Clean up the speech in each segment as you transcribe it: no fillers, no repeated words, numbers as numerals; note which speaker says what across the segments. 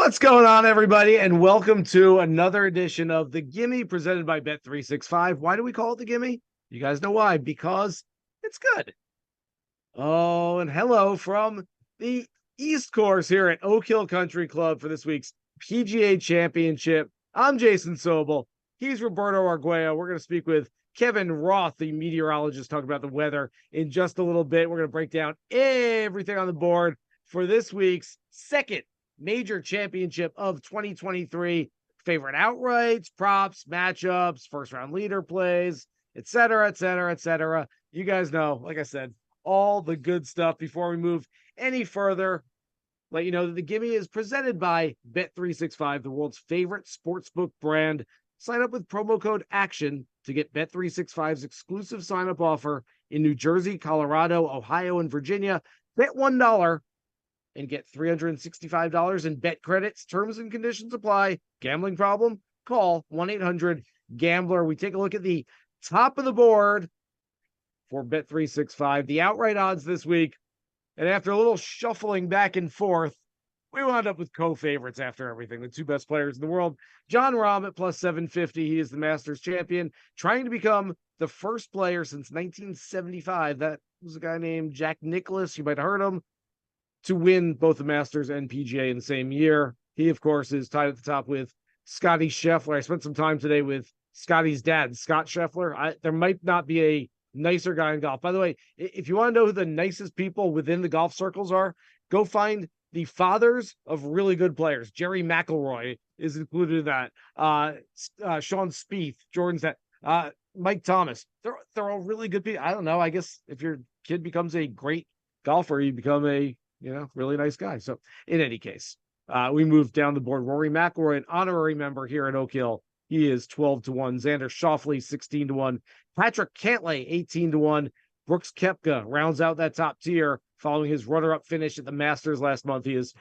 Speaker 1: What's going on, everybody? And welcome to another edition of the Gimme presented by Bet365. Why do we call it the Gimme? You guys know why. Because it's good. Oh, and hello from the East Course here at Oak Hill Country Club for this week's PGA Championship. I'm Jason Sobel. He's Roberto Arguello. We're going to speak with Kevin Roth, the meteorologist, talk about the weather in just a little bit. We're going to break down everything on the board for this week's second major championship of 2023. Favorite outrights, props, matchups, first round leader plays, etc., etc., etc. You guys know, like I said, all the good stuff. Before we move any further, let you know that the Gimme is presented by Bet365, the world's favorite sportsbook brand. Sign up with promo code ACTION to get Bet365's exclusive sign-up offer in New Jersey, Colorado, Ohio, and Virginia. Bet $1 and get $365 in bet credits. Terms and conditions apply. Gambling problem? Call 1-800-GAMBLER. We take a look at the top of the board for Bet365, the outright odds this week. And after a little shuffling back and forth, we wound up with co-favorites after everything. The two best players in the world. Jon Rahm at plus 750. He is the Masters champion, trying to become the first player since 1975. That was a guy named Jack Nicklaus. You might have heard him, to win both the Masters and PGA in the same year. He, of course, is tied at the top with Scotty Scheffler. I spent some time today with Scotty's dad, Scott Scheffler. There might not be a nicer guy in golf. By the way, if you want to know who the nicest people within the golf circles are, go find the fathers of really good players. Jerry McIlroy is included in that. Sean Spieth, Jordan's that. Mike Thomas. They're all really good people. I don't know. I guess if your kid becomes a great golfer, you become a really nice guy. So in any case, we moved down the board. Rory McIlroy, an honorary member here at Oak Hill. He is 12-1. Xander Schauffele, 16-1. Patrick Cantlay, 18-1. Brooks Koepka rounds out that top tier following his runner-up finish at the Masters last month. He is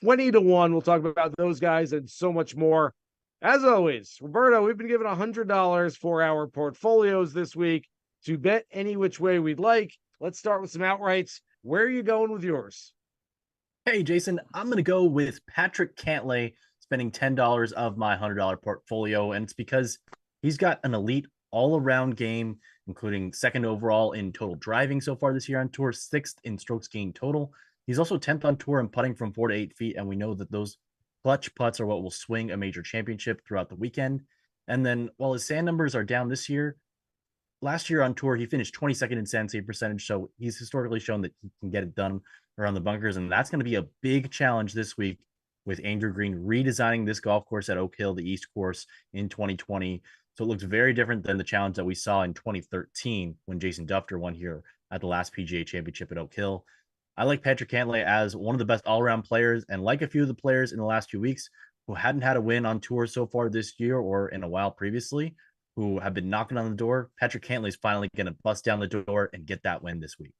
Speaker 1: 20-1. We'll talk about those guys and so much more. As always, Roberto, we've been given $100 for our portfolios this week to bet any which way we'd like. Let's start with some outrights. Where are you going with yours?
Speaker 2: Hey, Jason, I'm going to go with Patrick Cantlay, spending $10 of my $100 portfolio. And it's because he's got an elite all-around game, including second overall in total driving so far this year on tour, sixth in strokes gained total. He's also 10th on tour and putting from 4 to 8 feet. And we know that those clutch putts are what will swing a major championship throughout the weekend. And then while his sand numbers are down this year, last year on tour, he finished 22nd in sand save percentage. So he's historically shown that he can get it done around the bunkers. And that's going to be a big challenge this week with Andrew Green redesigning this golf course at Oak Hill, the East Course, in 2020. So it looks very different than the challenge that we saw in 2013 when Jason Dufner won here at the last PGA Championship at Oak Hill. I like Patrick Cantlay as one of the best all-around players, and like a few of the players in the last few weeks who hadn't had a win on tour so far this year or in a while previously, who have been knocking on the door, Patrick Cantlay is finally going to bust down the door and get that win this week.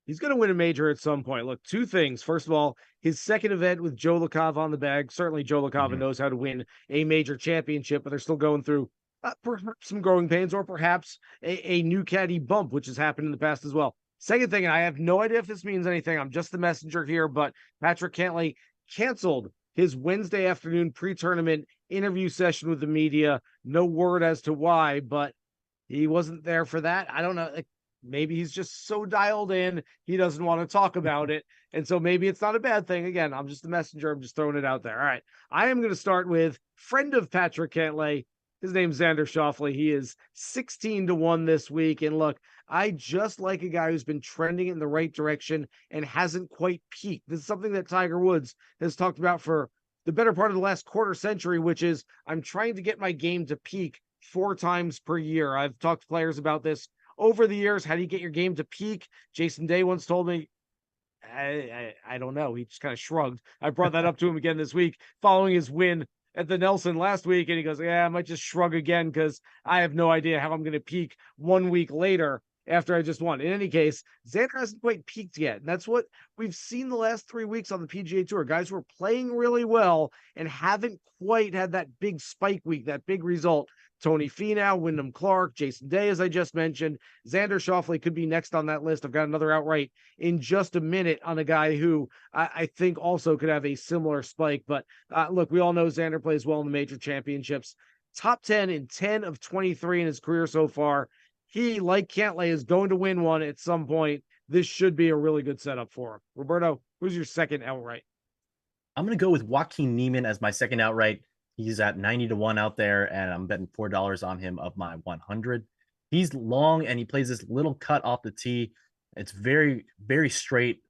Speaker 1: He's going to win a major at some point. Look, two things. First of all, his second event with Joe LaCava on the bag. Certainly Joe LaCava knows how to win a major championship, but they're still going through perhaps some growing pains or perhaps a new caddy bump, which has happened in the past as well. Second thing, and I have no idea if this means anything. I'm just the messenger here, but Patrick Cantlay canceled his Wednesday afternoon pre-tournament interview session with the media. No word as to why, but he wasn't there for that. I don't know. Maybe he's just so dialed in, he doesn't want to talk about it. And so maybe it's not a bad thing. Again, I'm just the messenger. I'm just throwing it out there. All right. I am going to start with friend of Patrick Cantlay. His name's Xander Schauffele. He is 16-1 this week. And look, I just like a guy who's been trending in the right direction and hasn't quite peaked. This is something that Tiger Woods has talked about for the better part of the last quarter century, which is I'm trying to get my game to peak 4 times per year. I've talked to players about this over the years. How do you get your game to peak? Jason Day once told me, I don't know. He just kind of shrugged. I brought that up to him again this week following his win at the Nelson last week. And he goes, yeah, I might just shrug again because I have no idea how I'm going to peak 1 week later. after I just won. In any case, Xander hasn't quite peaked yet. And that's what we've seen the last 3 weeks on the PGA Tour. Guys who are playing really well and haven't quite had that big spike week, that big result. Tony Finau, Wyndham Clark, Jason Day, as I just mentioned. Xander Schauffele could be next on that list. I've got another outright in just a minute on a guy who I think also could have a similar spike. But look, we all know Xander plays well in the major championships. Top 10 in 10 of 23 in his career so far. He, like Cantlay, is going to win one at some point. This should be a really good setup for him. Roberto, who's your second outright?
Speaker 2: I'm going to go with Joaquin Niemann as my second outright. He's at 90-1 out there, and I'm betting $4 on him of my 100. He's long, and he plays this little cut off the tee. It's very, very straight,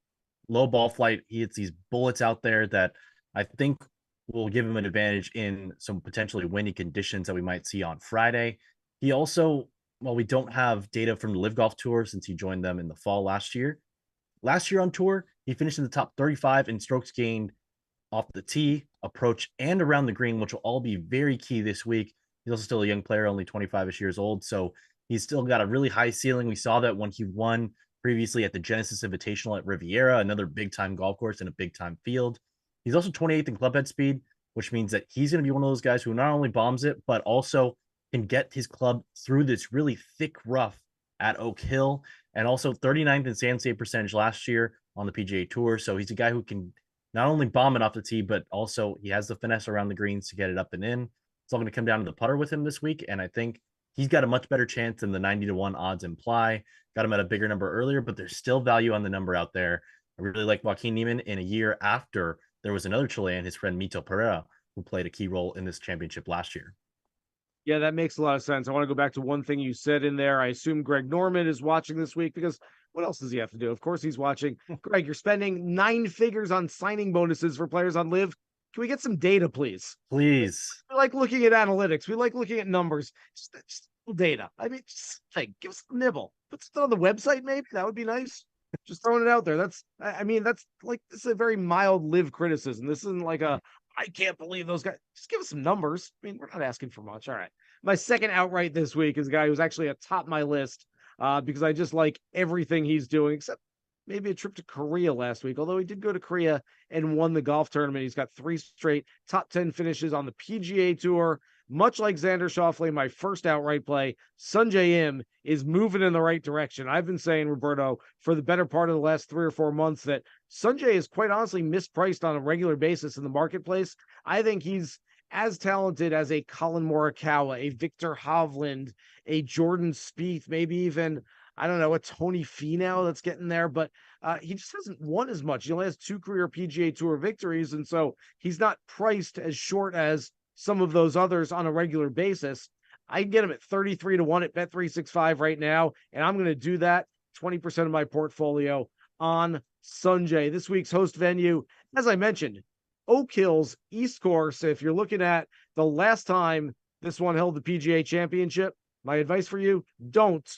Speaker 2: low ball flight. He hits these bullets out there that I think will give him an advantage in some potentially windy conditions that we might see on Friday. He also, while we don't have data from the Live Golf Tour since he joined them in the fall last year on tour, he finished in the top 35 in strokes gained off the tee, approach, and around the green, which will all be very key this week. He's also still a young player, only 25-ish years old, so he's still got a really high ceiling. We saw that when he won previously at the Genesis Invitational at Riviera, another big-time golf course and a big-time field. He's also 28th in club head speed, which means that he's going to be one of those guys who not only bombs it, but also can get his club through this really thick rough at Oak Hill, and also 39th in sand save percentage last year on the PGA Tour. So he's a guy who can not only bomb it off the tee, but also he has the finesse around the greens to get it up and in. It's all going to come down to the putter with him this week, and I think he's got a much better chance than the 90-1 odds imply. Got him at a bigger number earlier, but there's still value on the number out there. I really like Joaquin Niemann in a year after there was another Chilean, his friend Mito Pereira, who played a key role in this championship last year.
Speaker 1: Yeah, that makes a lot of sense. I want to go back to one thing you said in there. I assume Greg Norman is watching this week because what else does he have to do? Of course he's watching. Greg, you're spending 9 figures on signing bonuses for players on Live. Can we get some data, please?
Speaker 2: Please.
Speaker 1: We like looking at analytics. We like looking at numbers. Just data. I mean, just give us a nibble. Put something on the website, maybe. That would be nice. Just throwing it out there. That's like, this is a very mild Live criticism. This isn't like I can't believe those guys. Just give us some numbers. I mean, we're not asking for much. All right. My second outright this week is a guy who's actually atop my list because I just like everything he's doing, except maybe a trip to Korea last week. Although he did go to Korea and won the golf tournament. He's got 3 straight top 10 finishes on the PGA Tour. Much like Xander Schauffele, my first outright play, Sungjae Im is moving in the right direction. I've been saying, Roberto, for the better part of the last 3 or 4 months that Sungjae is quite honestly mispriced on a regular basis in the marketplace. I think he's as talented as a Colin Morikawa, a Victor Hovland, a Jordan Spieth, maybe even, I don't know, a Tony Finau that's getting there, but he just hasn't won as much. He only has 2 career PGA Tour victories, and so he's not priced as short as some of those others on a regular basis. I can get him at 33-1 at Bet365 right now, and I'm going to do that 20% of my portfolio on Sungjae. This week's host venue, as I mentioned, Oak Hill's East Course. If you're looking at the last time this one held the PGA Championship, my advice for you, don't.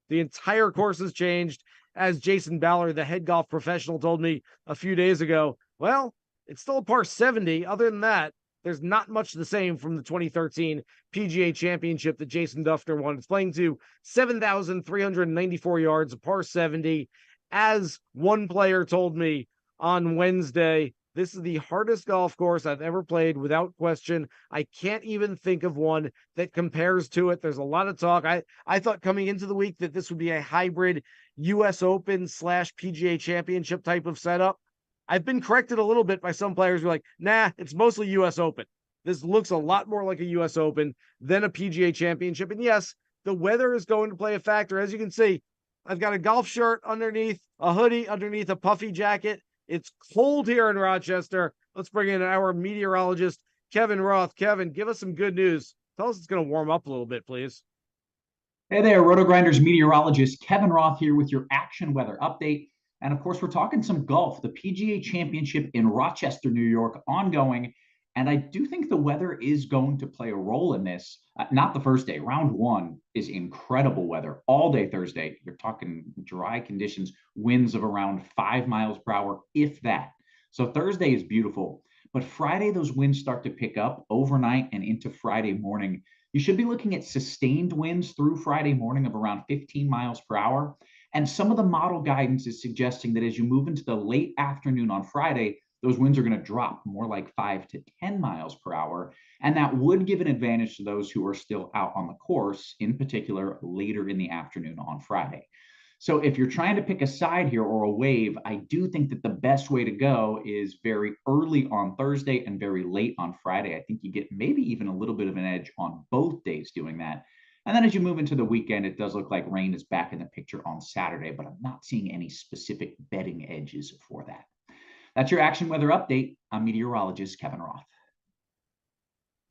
Speaker 1: The entire course has changed. As Jason Ballard, the head golf professional, told me a few days ago, well, it's still a par 70. Other than that, there's not much the same from the 2013 PGA Championship that Jason Duffner won. It's playing to 7,394 yards, a par 70. As one player told me on Wednesday, this is the hardest golf course I've ever played, without question. I can't even think of one that compares to it. There's a lot of talk. I thought coming into the week that this would be a hybrid US Open / PGA Championship type of setup. I've been corrected a little bit by some players who are like, nah, it's mostly US Open. This looks a lot more like a US Open than a PGA Championship. And yes, the weather is going to play a factor. As you can see, I've got a golf shirt underneath, a hoodie underneath a puffy jacket. It's cold here in Rochester. Let's bring in our meteorologist, Kevin Roth. Kevin, give us some good news. Tell us it's going to warm up a little bit, please.
Speaker 3: Hey there, Roto-Grinders meteorologist Kevin Roth here with your action weather update. And of course, we're talking some golf, the PGA Championship in Rochester, New York, ongoing. And I do think the weather is going to play a role in this. Not the first day. Round 1 is incredible weather all day Thursday. You're talking dry conditions, winds of around 5 miles per hour, if that. So Thursday is beautiful. But Friday, those winds start to pick up overnight and into Friday morning. You should be looking at sustained winds through Friday morning of around 15 miles per hour. And some of the model guidance is suggesting that as you move into the late afternoon on Friday, those winds are going to drop more like 5 to 10 miles per hour. And that would give an advantage to those who are still out on the course, in particular later in the afternoon on Friday. So if you're trying to pick a side here or a wave, I do think that the best way to go is very early on Thursday and very late on Friday. I think you get maybe even a little bit of an edge on both days doing that. And then as you move into the weekend, it does look like rain is back in the picture on Saturday, but I'm not seeing any specific betting edges for that. That's your action weather update. I'm meteorologist Kevin Roth.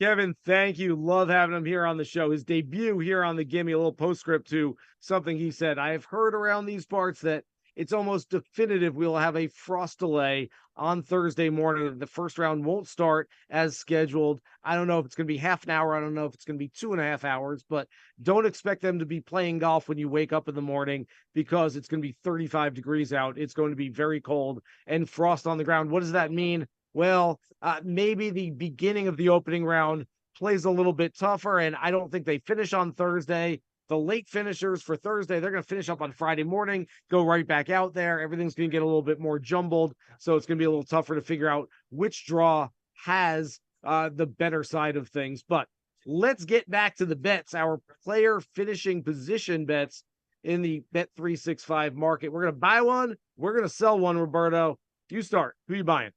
Speaker 1: Kevin, thank you. Love having him here on the show. His debut here on the Gimme, a little postscript to something he said. I have heard around these parts that it's almost definitive we'll have a frost delay on Thursday morning. The first round won't start as scheduled. I don't know if it's going to be half an hour. I don't know if it's going to be 2.5 hours, but don't expect them to be playing golf when you wake up in the morning because it's going to be 35 degrees out. It's going to be very cold and frost on the ground. What does that mean? Well, maybe the beginning of the opening round plays a little bit tougher, and I don't think they finish on Thursday. The late finishers for Thursday, they're going to finish up on Friday morning, go right back out there. Everything's going to get a little bit more jumbled, so it's going to be a little tougher to figure out which draw has the better side of things. But let's get back to the bets, our player finishing position bets in the Bet365 market. We're going to buy one. We're going to sell one, Roberto. You start. Who are you buying?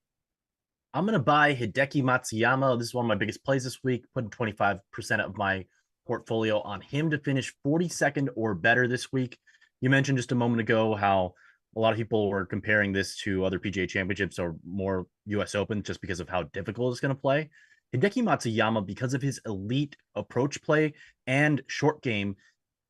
Speaker 2: I'm going to buy Hideki Matsuyama. This is one of my biggest plays this week, putting 25% of my portfolio on him to finish 42nd or better this week. You mentioned just a moment ago how a lot of people were comparing this to other PGA Championships or more US Open just because of how difficult it's going to play. Hideki Matsuyama, because of his elite approach play and short game,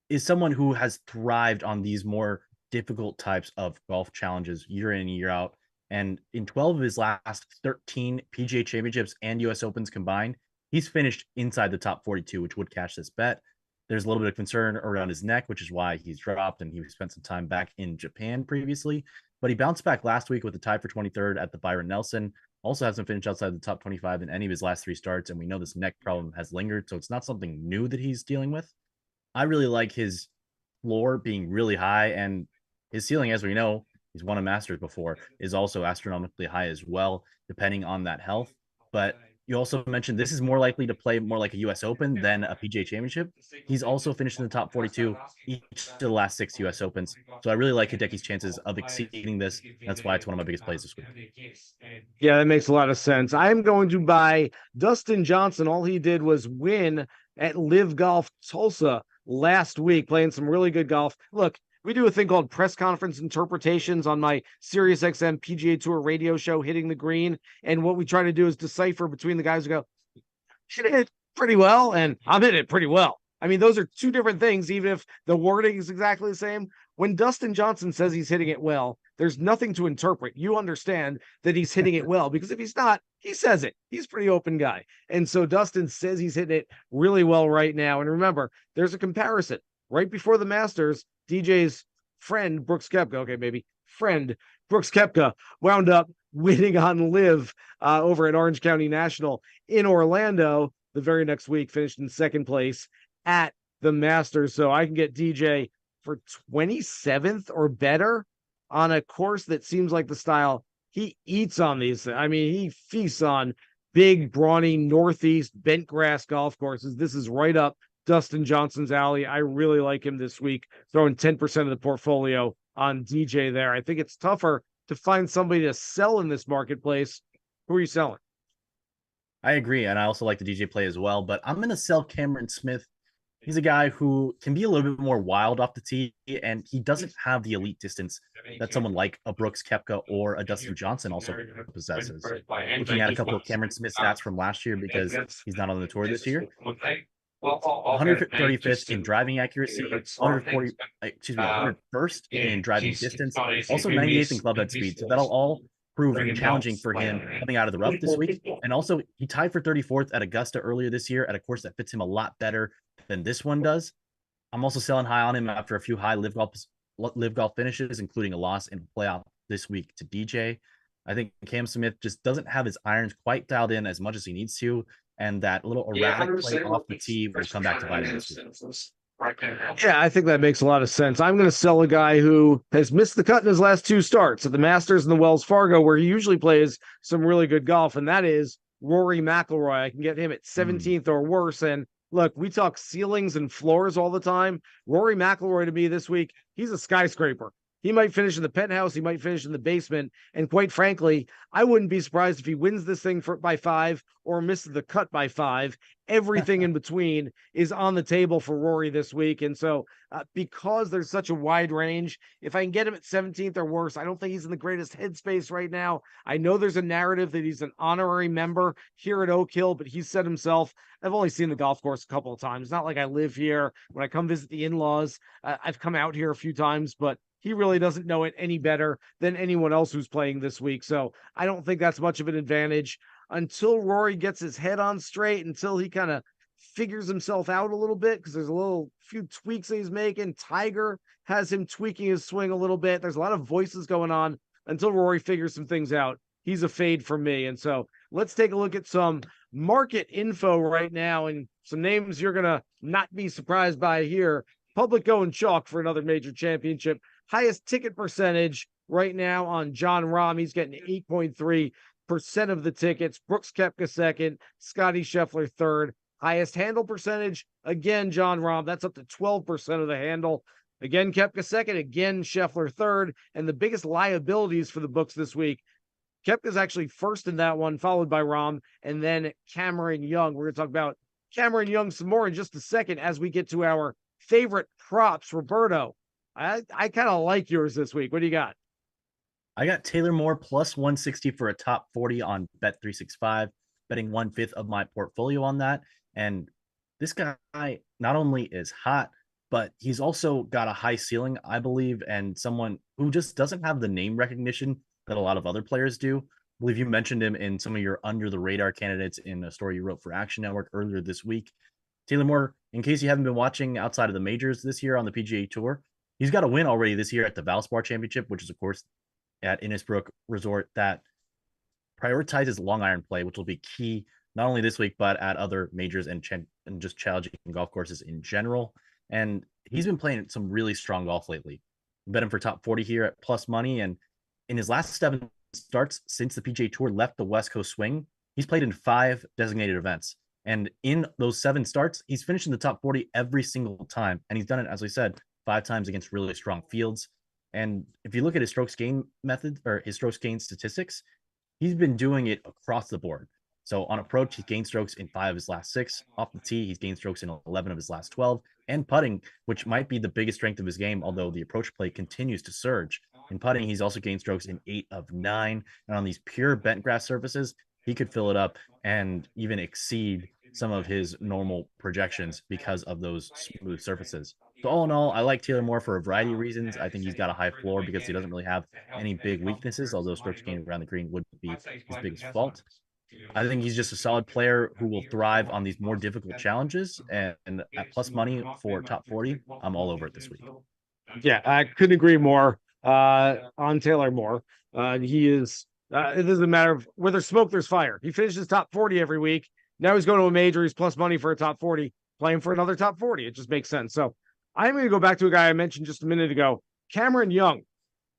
Speaker 2: is someone who has thrived on these more difficult types of golf challenges year in and year out. And in 12 of his last 13 PGA Championships and US Opens combined, he's finished inside the top 42, which would cash this bet. There's a little bit of concern around his neck, which is why he's dropped, and he spent some time back in Japan previously. But he bounced back last week with a tie for 23rd at the Byron Nelson. Also hasn't finished outside the top 25 in any of his last 3 starts, and we know this neck problem has lingered, so it's not something new that he's dealing with. I really like his floor being really high, and his ceiling, as we know, he's won a Masters before, is also astronomically high as well, depending on that health. But you also mentioned this is more likely to play more like a US Open than a PGA Championship. He's also finished in the top 42 each of the last 6 US Opens. So I really like Hideki's chances of exceeding this. That's why it's one of my biggest plays this week.
Speaker 1: Yeah, that makes a lot of sense. I'm going to buy Dustin Johnson. All he did was win at Live Golf Tulsa last week, playing some really good golf. Look, we do a thing called press conference interpretations on my SiriusXM PGA Tour radio show, Hitting the Green. And what we try to do is decipher between the guys who go, "Should hit it pretty well," and "I'm hitting it pretty well." I mean, those are two different things, even if the wording is exactly the same. When Dustin Johnson says he's hitting it well, there's nothing to interpret. You understand that he's hitting it well, because if he's not, he says it. He's a pretty open guy. And so Dustin says he's hitting it really well right now. And remember, there's a comparison. Right before the Masters, DJ's friend, Brooks Koepka, wound up winning on Live over at Orange County National in Orlando the very next week, finished in second place at the Masters. So I can get DJ for 27th or better on a course that seems like the style he eats on these. I mean, he feasts on big, brawny, northeast bent grass golf courses. This is right up Dustin Johnson's alley. I really like him this week, throwing 10% of the portfolio on DJ there. I think it's tougher to find somebody to sell in this marketplace. Who are you selling?
Speaker 2: I agree, and I also like the DJ play as well, but I'm going to sell Cameron Smith. He's a guy who can be a little bit more wild off the tee, and he doesn't have the elite distance that someone like a Brooks Koepka or a Dustin Johnson also possesses. Looking at a couple of Cameron Smith stats from last year, because he's not on the tour this year, 135th in driving accuracy, 101st in driving distance, also 98th in club head speed. So that'll all prove challenging for him coming out of the rough this week. And also, he tied for 34th at Augusta earlier this year at a course that fits him a lot better than this one does. I'm also selling high on him after a few high live golf finishes, including a loss in playoff this week to DJ. I think Cam Smith just doesn't have his irons quite dialed in as much as he needs to. and that little erratic play off the tee will come back to bite him this week.
Speaker 1: Yeah, I think that makes a lot of sense. I'm going to sell a guy who has missed the cut in his last two starts at the Masters and the Wells Fargo, where he usually plays some really good golf, and that is Rory McIlroy. I can get him at 17th or worse. And look, we talk ceilings and floors all the time. Rory McIlroy to me this week, he's a skyscraper. He might finish in the penthouse. He might finish in the basement. And quite frankly, I wouldn't be surprised if he wins this thing by 5 or misses the cut by 5. Everything in between is on the table for Rory this week. And so because there's such a wide range, if I can get him at 17th or worse, I don't think he's in the greatest headspace right now. I know there's a narrative that he's an honorary member here at Oak Hill, but he said himself, I've only seen the golf course a couple of times. It's not like I live here. When I come visit the in-laws, I've come out here a few times, but he really doesn't know it any better than anyone else who's playing this week. So I don't think that's much of an advantage until Rory gets his head on straight, until he kind of figures himself out a little bit, because there's a few tweaks that he's making. Tiger has him tweaking his swing a little bit. There's a lot of voices going on. Until Rory figures some things out, he's a fade for me. And so let's take a look at some market info right now and some names you're going to not be surprised by here. Public going chalk for another major championship. Highest ticket percentage right now on Jon Rahm. He's getting 8.3% of the tickets. Brooks Koepka second. Scotty Scheffler third. Highest handle percentage, again, Jon Rahm. That's up to 12% of the handle. Again, Koepka second. Again, Scheffler third. And the biggest liabilities for the books this week, Koepka's actually first in that one, followed by Rahm, and then Cameron Young. We're going to talk about Cameron Young some more in just a second as we get to our favorite props. Roberto, I kind of like yours this week. What do you got?
Speaker 2: I got Taylor Moore plus 160 for a top 40 on Bet365, betting 1/5 of my portfolio on that. And this guy not only is hot, but he's also got a high ceiling, I believe, and someone who just doesn't have the name recognition that a lot of other players do. I believe you mentioned him in some of your under the radar candidates in a story you wrote for Action Network earlier this week. Taylor Moore, in case you haven't been watching outside of the majors this year on the PGA Tour, he's got a win already this year at the Valspar Championship, which is, of course, at Innisbrook Resort, that prioritizes long iron play, which will be key not only this week, but at other majors and just challenging golf courses in general. And he's been playing some really strong golf lately. Bet him for top 40 here at plus money. And in his last 7 starts since the PGA Tour left the West Coast swing, he's played in 5 designated events. And in those 7 starts, he's finished in the top 40 every single time. And he's done it, as we said, 5 times against really strong fields. And if you look at his strokes gain method or his strokes gain statistics, he's been doing it across the board. So on approach, he gained strokes in 5 of his last 6. Off the tee, he's gained strokes in 11 of his last 12. And putting, which might be the biggest strength of his game, although the approach play continues to surge. In putting, he's also gained strokes in 8 of 9. And on these pure bent grass surfaces, he could fill it up and even exceed some of his normal projections because of those smooth surfaces. So all in all, I like Taylor Moore for a variety of reasons. I think he's got a high floor because he doesn't really have any big weaknesses, although strokes gained around the green would be his biggest fault. I think he's just a solid player who will thrive on these more difficult challenges. And at plus money for top 40, I'm all over it this week.
Speaker 1: Yeah, I couldn't agree more on Taylor Moore. He is, it doesn't matter of where there's smoke, there's fire. He finishes top 40 every week. Now he's going to a major. He's plus money for a top 40, playing for another top 40. It just makes sense. So I'm going to go back to a guy I mentioned just a minute ago, Cameron Young.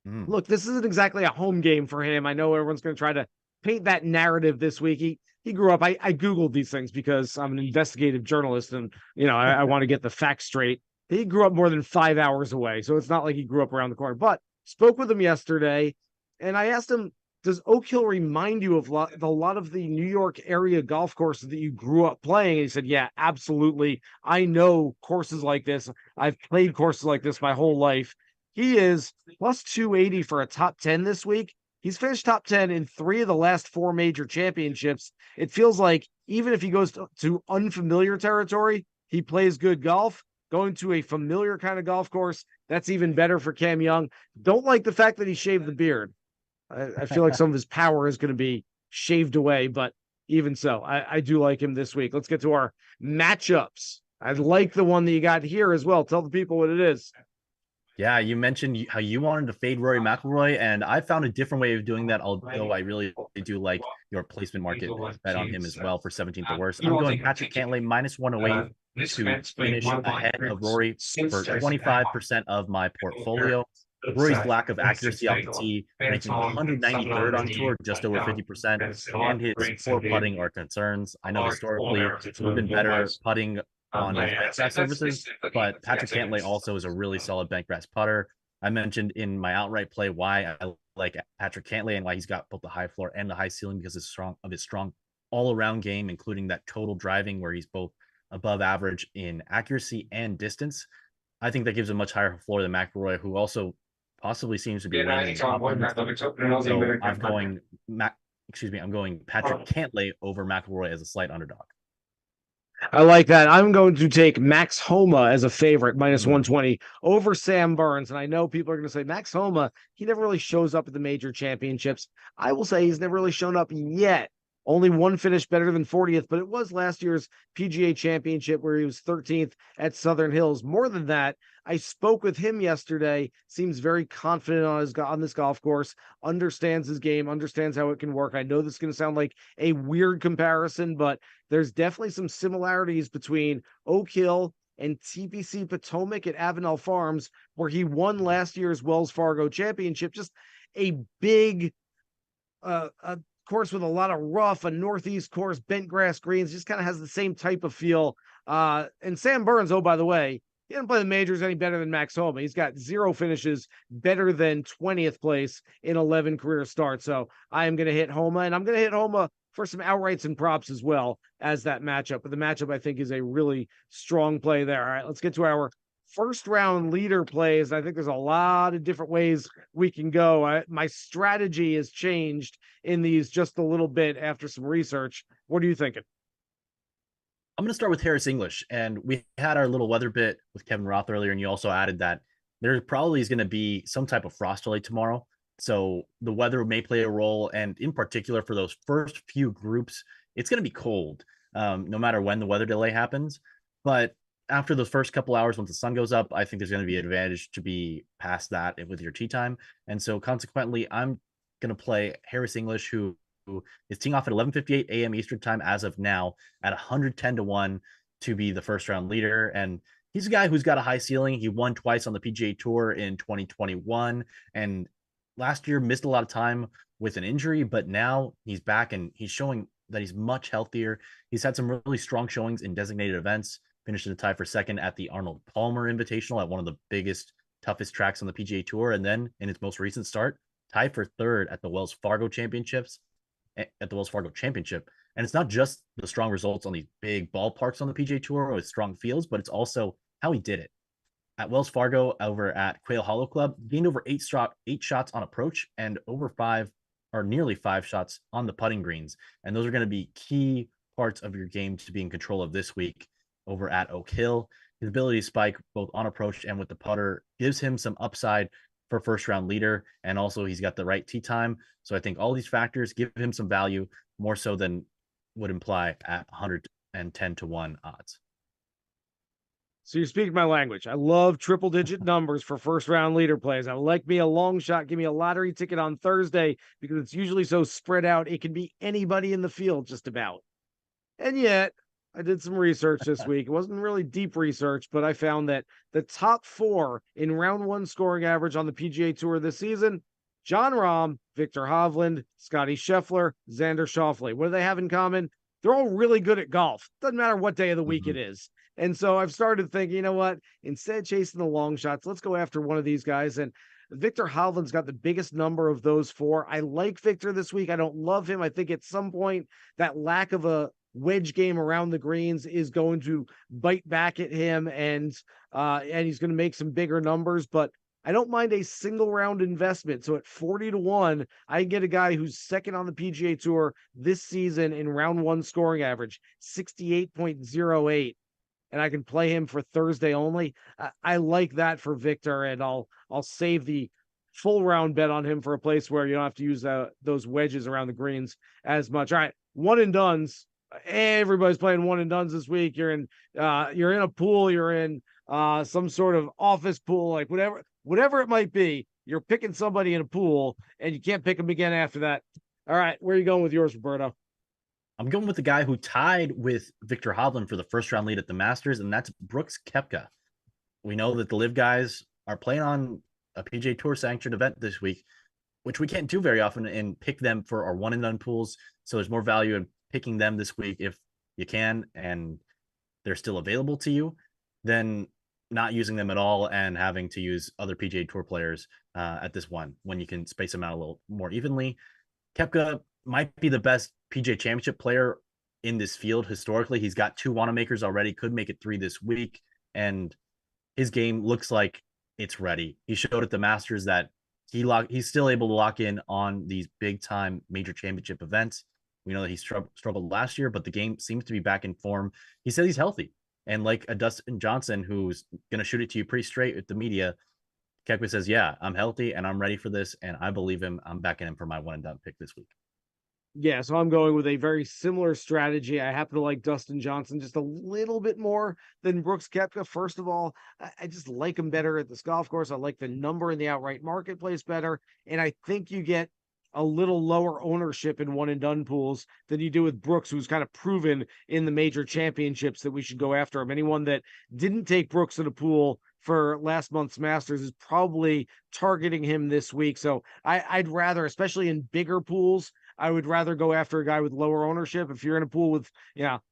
Speaker 1: Look, this isn't exactly a home game for him. I know everyone's going to try to paint that narrative this week. He grew up. I Googled these things because I'm an investigative journalist and, I want to get the facts straight. He grew up more than 5 hours away. So it's not like he grew up around the corner, but spoke with him yesterday. And I asked him, does Oak Hill remind you of a lot of the New York area golf courses that you grew up playing? And he said, yeah, absolutely. I know courses like this. I've played courses like this my whole life. He is plus 280 for a top 10 this week. He's finished top 10 in 3 of the last 4 major championships. It feels like even if he goes to unfamiliar territory, he plays good golf. Going to a familiar kind of golf course, that's even better for Cam Young. Don't like the fact that he shaved the beard. I feel like some of his power is going to be shaved away, but even so, I do like him this week. Let's get to our matchups. I like the one that you got here as well. Tell the people what it is.
Speaker 2: Yeah, you mentioned how you wanted to fade Rory McIlroy, and I found a different way of doing that, although I really do like your placement market bet on him as well for 17th or worse. I'm going Patrick Cantlay -108 to finish ahead of Rory for 25% of my portfolio. Rory's lack of accuracy off the tee, ranking 193rd on tour, just over 50%, and his poor putting are concerns. I know historically we've been better putting on his bank grass surfaces, but Patrick Cantlay also is a really solid bank grass putter. I mentioned in my outright play why I like Patrick Cantlay and why he's got both the high floor and the high ceiling because of his strong all-around game, including that total driving where he's both above average in accuracy and distance. I think that gives a much higher floor than McIlroy, who also possibly seems to be winning. So I'm going Patrick Cantlay over McIlroy as a slight underdog.
Speaker 1: I like that. I'm going to take Max Homa as a favorite, -120 over Sam Burns. And I know people are going to say, Max Homa, he never really shows up at the major championships. I will say he's never really shown up yet. Only one finish better than 40th, but it was last year's PGA Championship where he was 13th at Southern Hills. More than that, I spoke with him yesterday. Seems very confident on this golf course, understands his game, understands how it can work. I know this is going to sound like a weird comparison, but there's definitely some similarities between Oak Hill and TPC Potomac at Avenel Farms, where he won last year's Wells Fargo Championship. Just a big course with a lot of rough, a northeast course, bent grass greens, just kind of has the same type of feel. And Sam Burns, oh, by the way, he didn't play the majors any better than Max Homa. He's got 0 finishes better than 20th place in 11 career starts. So I am going to hit Homa, and I'm going to hit Homa for some outrights and props as well as that matchup. But the matchup, I think, is a really strong play there. All right, let's get to our first round leader plays. I think there's a lot of different ways we can go. My strategy has changed in these just a little bit after some research. What are you thinking?
Speaker 2: I'm going to start with Harris English. And we had our little weather bit with Kevin Roth earlier, and you also added that there probably is going to be some type of frost delay tomorrow. So the weather may play a role. And in particular, for those first few groups, it's going to be cold, no matter when the weather delay happens. But after those first couple hours, once the sun goes up, I think there's going to be an advantage to be past that with your tee time. And so consequently, I'm going to play Harris English, who is teeing off at 11:58 a.m. Eastern time as of now at 110-1 to be the first round leader. And he's a guy who's got a high ceiling. He won twice on the PGA Tour in 2021. And last year missed a lot of time with an injury, but now he's back and he's showing that he's much healthier. He's had some really strong showings in designated events. Finished in a tie for second at the Arnold Palmer Invitational at one of the biggest, toughest tracks on the PGA Tour. And then in its most recent start, tied for third at the Wells Fargo Championship. And it's not just the strong results on these big ballparks on the PGA Tour with strong fields, but it's also how he did it. At Wells Fargo over at Quail Hollow Club, gained over eight shots on approach and over 5 or nearly 5 shots on the putting greens. And those are going to be key parts of your game to be in control of this week. Over at Oak Hill, his ability to spike both on approach and with the putter gives him some upside for first round leader. And also he's got the right tee time. So I think all these factors give him some value, more so than would imply at 110-1 odds.
Speaker 1: So you're speaking my language. I love triple digit numbers for first round leader plays. I like me a long shot. Give me a lottery ticket on Thursday because it's usually so spread out. It can be anybody in the field just about. And yet I did some research this week. It wasn't really deep research, but I found that the top 4 in round 1 scoring average on the PGA Tour this season, Jon Rahm, Victor Hovland, Scotty Scheffler, Xander Schauffele. What do they have in common? They're all really good at golf. Doesn't matter what day of the week it is. And so I've started thinking, you know what? Instead of chasing the long shots, let's go after one of these guys. And Victor Hovland's got the biggest number of those 4. I like Victor this week. I don't love him. I think at some point that lack of a wedge game around the greens is going to bite back at him, and he's going to make some bigger numbers, but I don't mind a single round investment. So at 40-1, I can get a guy who's second on the PGA Tour this season in round 1 scoring average, 68.08. And I can play him for Thursday only. I like that for Victor, and I'll save the full round bet on him for a place where you don't have to use those wedges around the greens as much. All right, one and dones. Everybody's playing one and dones this week. You're in a pool, you're in some sort of office pool, like whatever it might be. You're picking somebody in a pool and you can't pick them again after that. All right, where are you going with yours, Roberto?
Speaker 2: I'm going with the guy who tied with Victor Hovland for the first round lead at the Masters, and that's Brooks Koepka. We know that the Live guys are playing on a PGA Tour sanctioned event this week, which we can't do very often, and pick them for our one and done pools. So there's more value in picking them this week if you can, and they're still available to you, than not using them at all and having to use other PGA Tour players at this one when you can space them out a little more evenly. Koepka might be the best PGA Championship player in this field historically. He's got 2 Wanamakers already, could make it 3 this week, and his game looks like it's ready. He showed at the Masters that he's still able to lock in on these big time major championship events. We know that he struggled last year, but the game seems to be back in form. He said he's healthy, and like a Dustin Johnson who's going to shoot it to you pretty straight with the media, Koepka says, "Yeah, I'm healthy and I'm ready for this, and I believe him. I'm backing him for my one and done pick this week."
Speaker 1: Yeah, so I'm going with a very similar strategy. I happen to like Dustin Johnson just a little bit more than Brooks Koepka. First of all, I just like him better at this golf course. I like the number in the outright marketplace better. And I think you get a little lower ownership in one and done pools than you do with Brooks, who's kind of proven in the major championships that we should go after him. Anyone that didn't take Brooks in a pool for last month's Masters is probably targeting him this week. So I'd rather, especially in bigger pools, I would rather go after a guy with lower ownership. If you're in a pool with,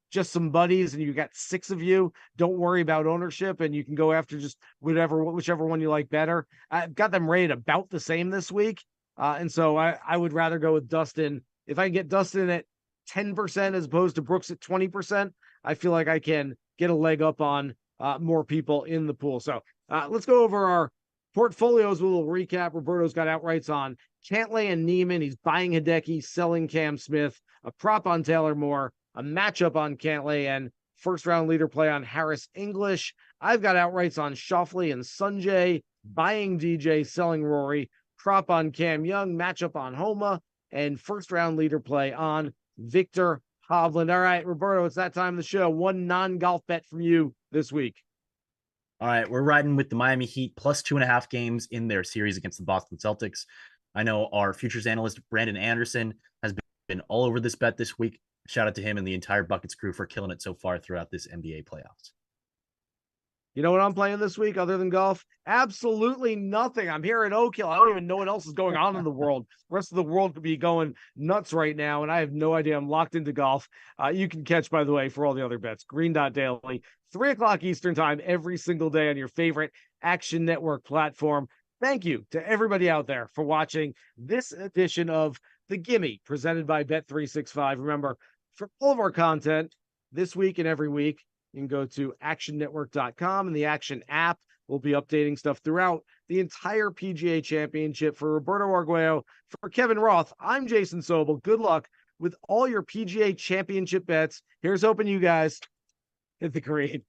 Speaker 1: just some buddies and you got 6 of you, don't worry about ownership and you can go after just whichever one you like better. I've got them rated about the same this week. And so I would rather go with Dustin. If I can get Dustin at 10% as opposed to Brooks at 20%, I feel like I can get a leg up on more people in the pool. So let's go over our portfolios with a little recap. Roberto's got outrights on Cantlay and Neiman. He's buying Hideki, selling Cam Smith, a prop on Taylor Moore, a matchup on Cantlay, and first round leader play on Harris English. I've got outrights on Schauffele and Sunjay, buying DJ, selling Rory, prop on Cam Young, matchup on Homa, and first round leader play on Victor Hovland. All right, Roberto, it's that time of the show. One non-golf bet from you this week.
Speaker 2: All right, we're riding with the Miami Heat plus 2.5 games in their series against the Boston Celtics. I know our futures analyst, Brandon Anderson, has been all over this bet this week. Shout out to him and the entire Buckets crew for killing it so far throughout this NBA playoffs.
Speaker 1: You know what I'm playing this week other than golf? Absolutely nothing. I'm here in Oak Hill. I don't even know what else is going on in the world. The rest of the world could be going nuts right now, and I have no idea. I'm locked into golf. You can catch, by the way, for all the other bets, Green Dot Daily, 3 o'clock Eastern time every single day on your favorite Action Network platform. Thank you to everybody out there for watching this edition of the Gimme presented by Bet365. Remember, for all of our content this week and every week, you can go to actionnetwork.com and the Action app. We'll be updating stuff throughout the entire PGA Championship. For Roberto Arguello, for Kevin Roth, I'm Jason Sobel. Good luck with all your PGA Championship bets. Here's hoping you guys hit the green.